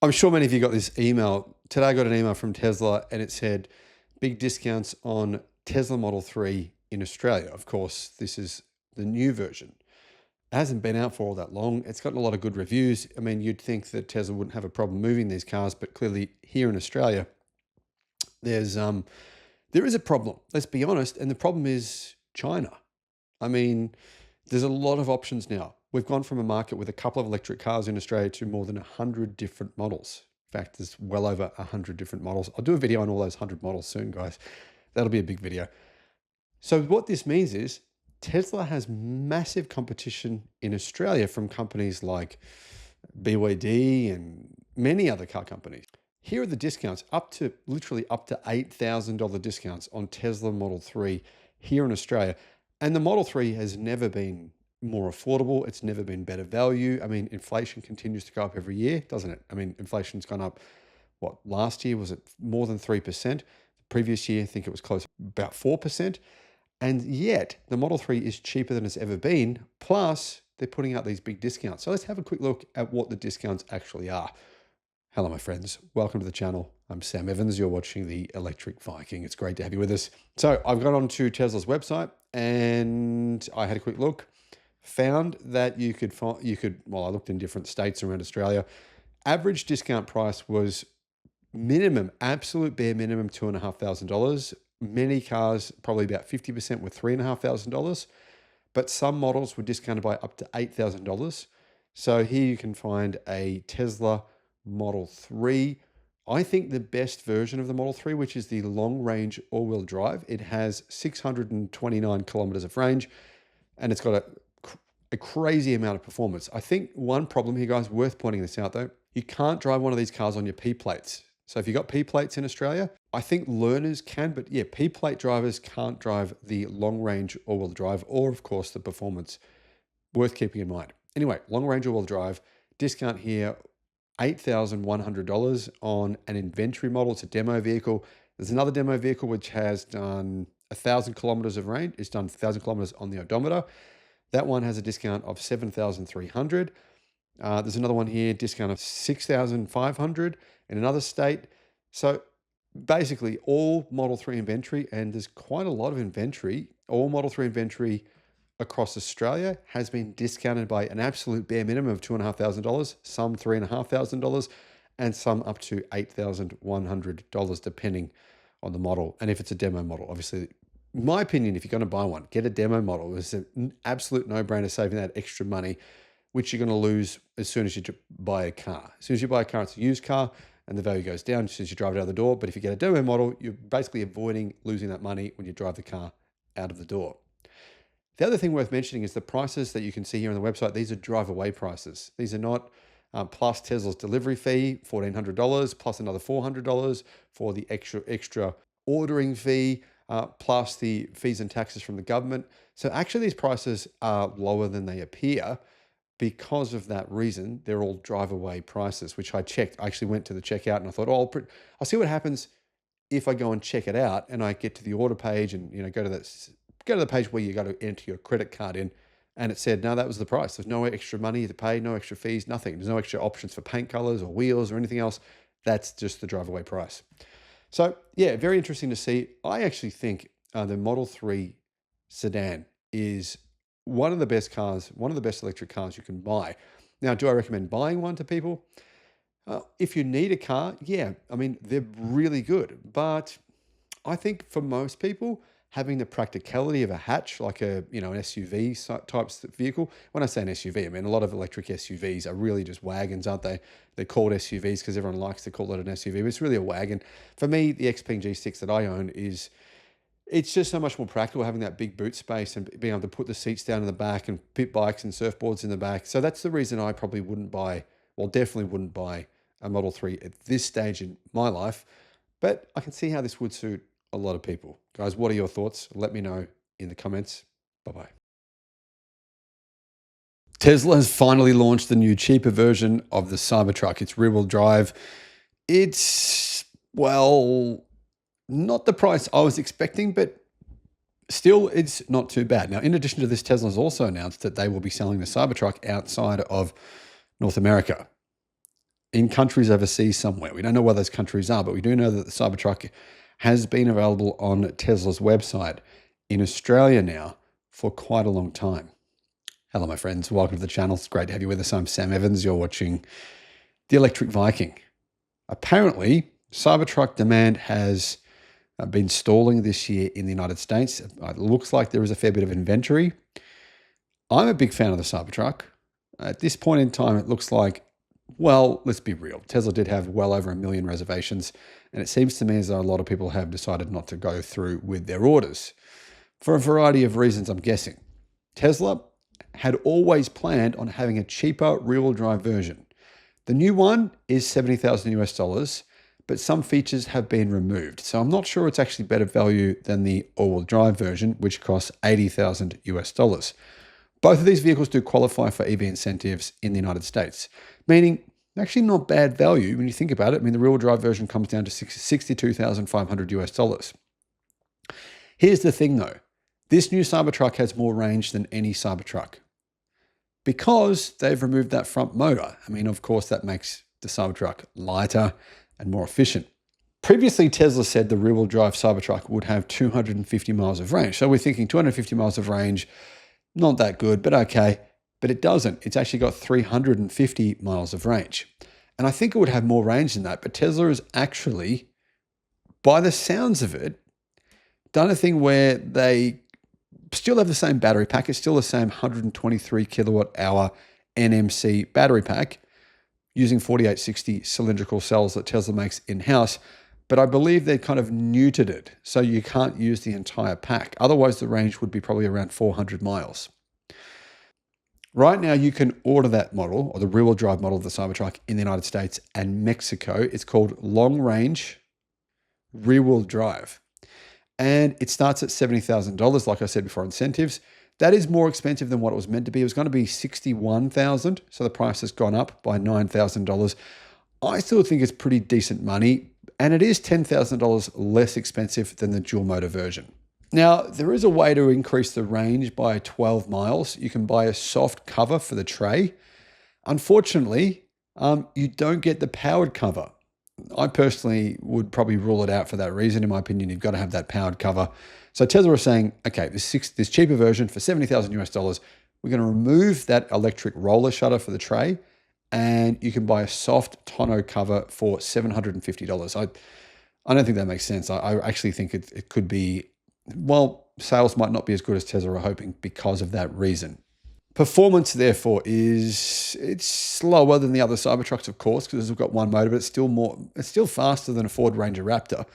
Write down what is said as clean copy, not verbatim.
I'm sure many of you got this email. Today I got an email from Tesla and it said big discounts on Tesla Model 3 in Australia. Of course, this is the new version. It hasn't been out for all that long. It's gotten a lot of good reviews. I mean, you'd think that Tesla wouldn't have a problem moving these cars, but clearly here in Australia, there is a problem. Let's be honest, and the problem is China. I mean, there's a lot of options now. We've gone from a market with a couple of electric cars in Australia to more than 100 different models. In fact, there's well over 100 different models. I'll do a video on all those 100 models soon, guys. That'll be a big video. So what this means is Tesla has massive competition in Australia from companies like BYD and many other car companies. Here are the discounts, literally up to $8,000 discounts on Tesla Model 3 here in Australia. And the Model 3 has never been more affordable. It's never been better value. I mean, inflation continues to go up every year, doesn't it? I mean, inflation's gone up, what, last year was it more than 3%? The previous year, I think it was close to about 4%. And yet the Model 3 is cheaper than it's ever been. Plus, they're putting out these big discounts. So let's have a quick look at what the discounts actually are. Hello, my friends. Welcome to the channel. I'm Sam Evans. You're watching the Electric Viking. It's great to have you with us. So I've gone on to Tesla's website and I had a quick look. Found that well, I looked in different states around Australia. Average discount price was minimum, absolute bare minimum, $2,500. Many cars, probably about 50% were $3,500. But some models were discounted by up to $8,000. So here you can find a Tesla Model 3. I think the best version of the Model 3, which is the long range all-wheel drive. It has 629 kilometers of range and it's got a crazy amount of performance. I think one problem here, guys, worth pointing this out though, you can't drive one of these cars on your P plates. So if you've got P plates in Australia, I think learners can, but yeah, P plate drivers can't drive the long range all-wheel drive or of course the performance. Worth keeping in mind. Anyway, long range all-wheel drive, discount here, $8,100 on an inventory model. It's a demo vehicle. There's another demo vehicle which has done 1,000 kilometers of range. It's done 1,000 kilometers on the odometer. That one has a discount of $7,300. There's another one here, discount of $6,500 in another state. So basically all Model 3 inventory, and there's quite a lot of inventory, all Model 3 inventory across Australia has been discounted by an absolute bare minimum of $2,500, some $3,500, and some up to $8,100, depending on the model. And if it's a demo model, obviously, in my opinion, if you're going to buy one, get a demo model. It's an absolute no-brainer, saving that extra money, which you're going to lose as soon as you buy a car. As soon as you buy a car, it's a used car, and the value goes down as soon as you drive it out of the door. But if you get a demo model, you're basically avoiding losing that money when you drive the car out of the door. The other thing worth mentioning is the prices that you can see here on the website. These are drive-away prices. These are not plus Tesla's delivery fee, $1,400, plus another $400 for the extra ordering fee, plus the fees and taxes from the government. So actually these prices are lower than they appear. Because of that reason, they're all drive-away prices, which I checked. I actually went to the checkout and I thought, oh, I'll see what happens if I go and check it out and I get to the order page and go to the page where you got to enter your credit card in, and it said, no, that was the price. There's no extra money to pay, no extra fees, nothing. There's no extra options for paint colors or wheels or anything else. That's just the drive-away price. So yeah, very interesting to see. I actually think the Model 3 sedan is one of the best cars, one of the best electric cars you can buy. Now, do I recommend buying one to people? If you need a car, yeah, I mean, they're really good. But I think for most people, having the practicality of a hatch, like an SUV type vehicle. When I say an SUV, I mean a lot of electric SUVs are really just wagons, aren't they? They're called SUVs because everyone likes to call it an SUV, but it's really a wagon. For me, the Xpeng G6 that I own it's just so much more practical having that big boot space and being able to put the seats down in the back and pit bikes and surfboards in the back. So that's the reason I probably definitely wouldn't buy a Model 3 at this stage in my life. But I can see how this would suit a lot of people. Guys, what are your thoughts? Let me know in the comments. Bye-bye. Tesla has finally launched the new cheaper version of the Cybertruck. It's rear-wheel drive. It's, well, not the price I was expecting, but still it's not too bad. Now, in addition to this, Tesla has also announced that they will be selling the Cybertruck outside of North America. in countries overseas somewhere. We don't know where those countries are, but we do know that the Cybertruck has been available on Tesla's website in Australia now for quite a long time. Hello, my friends. Welcome to the channel. It's great to have you with us. I'm Sam Evans. You're watching the Electric Viking. Apparently, Cybertruck demand has been stalling this year in the United States. It looks like there is a fair bit of inventory. I'm a big fan of the Cybertruck. At this point in time, it looks like, well, let's be real. Tesla did have well over 1 million reservations, and it seems to me as though a lot of people have decided not to go through with their orders for a variety of reasons, I'm guessing. Tesla had always planned on having a cheaper rear-wheel drive version. The new one is $70,000 US, but some features have been removed. So I'm not sure it's actually better value than the all-wheel drive version, which costs $80,000 US. Both of these vehicles do qualify for EV incentives in the United States, meaning actually not bad value when you think about it. I mean, the rear-wheel drive version comes down to $62,500 US. Here's the thing though. This new Cybertruck has more range than any Cybertruck because they've removed that front motor. I mean, of course, that makes the Cybertruck lighter and more efficient. Previously, Tesla said the rear-wheel drive Cybertruck would have 250 miles of range. So we're thinking 250 miles of range, not that good, but okay. But it doesn't. It's actually got 350 miles of range. And I think it would have more range than that. But Tesla has actually, by the sounds of it, done a thing where they still have the same battery pack. It's still the same 123 kilowatt hour NMC battery pack using 4860 cylindrical cells that Tesla makes in-house. But I believe they kind of neutered it, so you can't use the entire pack. Otherwise, the range would be probably around 400 miles. Right now, you can order that model, or the rear-wheel drive model of the Cybertruck in the United States and Mexico. It's called Long Range Rear-Wheel Drive. And it starts at $70,000, like I said before, incentives. That is more expensive than what it was meant to be. It was going to be $61,000, so the price has gone up by $9,000. I still think it's pretty decent money, and it is $10,000 less expensive than the dual motor version. Now, there is a way to increase the range by 12 miles. You can buy a soft cover for the tray. Unfortunately, you don't get the powered cover. I personally would probably rule it out for that reason. In my opinion, you've got to have that powered cover. So Tesla is saying, okay, this cheaper version for $70,000 US, we're going to remove that electric roller shutter for the tray, and you can buy a soft tonneau cover for $750. I don't think that makes sense. I actually think it could be, well, sales might not be as good as Tesla are hoping because of that reason. Performance, therefore, it's slower than the other Cybertrucks, of course, because we've got one motor, but it's still faster than a Ford Ranger Raptor.